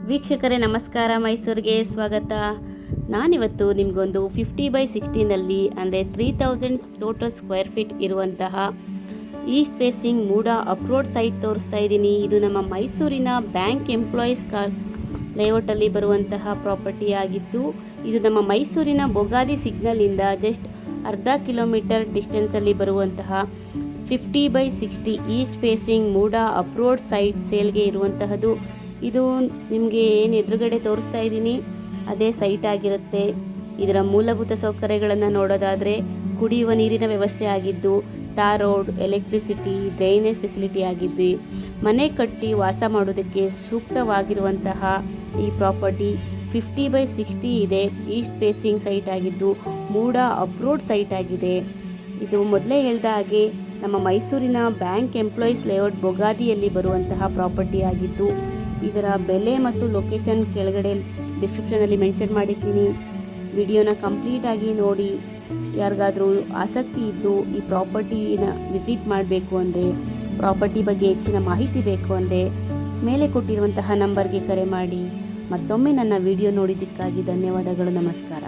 ವೀಕ್ಷಕರೇ ನಮಸ್ಕಾರ, ಮೈಸೂರಿಗೆ ಸ್ವಾಗತ. ನಾನಿವತ್ತು ನಿಮಗೊಂದು 50/60ನಲ್ಲಿ ಅಂದರೆ 3000 ಟೋಟಲ್ ಸ್ಕ್ವೇರ್ ಫೀಟ್ ಇರುವಂತಹ ಈಸ್ಟ್ ಫೇಸಿಂಗ್ ಮೂಡ ಅಪ್ರೋಡ್ ಸೈಟ್ ತೋರಿಸ್ತಾ ಇದ್ದೀನಿ. ಇದು ನಮ್ಮ ಮೈಸೂರಿನ ಬ್ಯಾಂಕ್ ಎಂಪ್ಲಾಯೀಸ್ ಲೇಔಟಲ್ಲಿ ಬರುವಂತಹ ಪ್ರಾಪರ್ಟಿ ಆಗಿದ್ದು, ಇದು ನಮ್ಮ ಮೈಸೂರಿನ ಬೊಗಾದಿ ಸಿಗ್ನಲಿಂದ ಜಸ್ಟ್ ಅರ್ಧ ಕಿಲೋಮೀಟರ್ ಡಿಸ್ಟೆನ್ಸಲ್ಲಿ ಬರುವಂತಹ 50/60 ಈಸ್ಟ್ ಫೇಸಿಂಗ್ ಮೂಡ ಅಪ್ರೋಡ್ ಸೈಟ್ ಸೇಲ್ಗೆ ಇರುವಂತಹದ್ದು. ಇದು ನಿಮಗೆ ಏನು ಎದುರುಗಡೆ ತೋರಿಸ್ತಾ ಇದ್ದೀನಿ ಅದೇ ಸೈಟ್ ಆಗಿರುತ್ತೆ. ಇದರ ಮೂಲಭೂತ ಸೌಕರ್ಯಗಳನ್ನು ನೋಡೋದಾದರೆ ಕುಡಿಯುವ ನೀರಿನ ವ್ಯವಸ್ಥೆ ಆಗಿದ್ದು, tar road, electricity, drainage facility ಆಗಿದ್ದು, ಮನೆ ಕಟ್ಟಿ ವಾಸ ಮಾಡೋದಕ್ಕೆ ಸೂಕ್ತವಾಗಿರುವಂತಹ ಈ ಪ್ರಾಪರ್ಟಿ 50/60 ಇದೆ. ಈಸ್ಟ್ ಫೇಸಿಂಗ್ ಸೈಟ್ ಆಗಿದ್ದು ಮೂಡ ಅಪ್ರೋಡ್ ಸೈಟ್ ಆಗಿದೆ. ಇದು ಮೊದಲೇ ಹೇಳಿದ ಹಾಗೆ ನಮ್ಮ ಮೈಸೂರಿನ ಬ್ಯಾಂಕ್ ಎಂಪ್ಲಾಯೀಸ್ ಲೇಔಟ್ ಬೊಗಾದಿಯಲ್ಲಿ ಬರುವಂತಹ ಪ್ರಾಪರ್ಟಿ ಆಗಿದ್ದು, ಇದರ ಬೆಲೆ ಮತ್ತು ಲೊಕೇಶನ್ ಕೆಳಗಡೆ ಡಿಸ್ಕ್ರಿಪ್ಷನಲ್ಲಿ ಮೆನ್ಷನ್ ಮಾಡಿದ್ದೀನಿ. ವಿಡಿಯೋನ ಕಂಪ್ಲೀಟಾಗಿ ನೋಡಿ. ಯಾರಿಗಾದರೂ ಆಸಕ್ತಿ ಇದ್ದು ಈ ಪ್ರಾಪರ್ಟಿನ ವಿಸಿಟ್ ಮಾಡಬೇಕು ಅಂದರೆ, ಪ್ರಾಪರ್ಟಿ ಬಗ್ಗೆ ಹೆಚ್ಚಿನ ಮಾಹಿತಿ ಬೇಕು ಅಂದರೆ ಮೇಲೆ ಕೊಟ್ಟಿರುವಂತಹ ನಂಬರ್ಗೆ ಕರೆ ಮಾಡಿ. ಮತ್ತೊಮ್ಮೆ ನನ್ನ ವಿಡಿಯೋ ನೋಡಿದ್ದಕ್ಕಾಗಿ ಧನ್ಯವಾದಗಳು. ನಮಸ್ಕಾರ.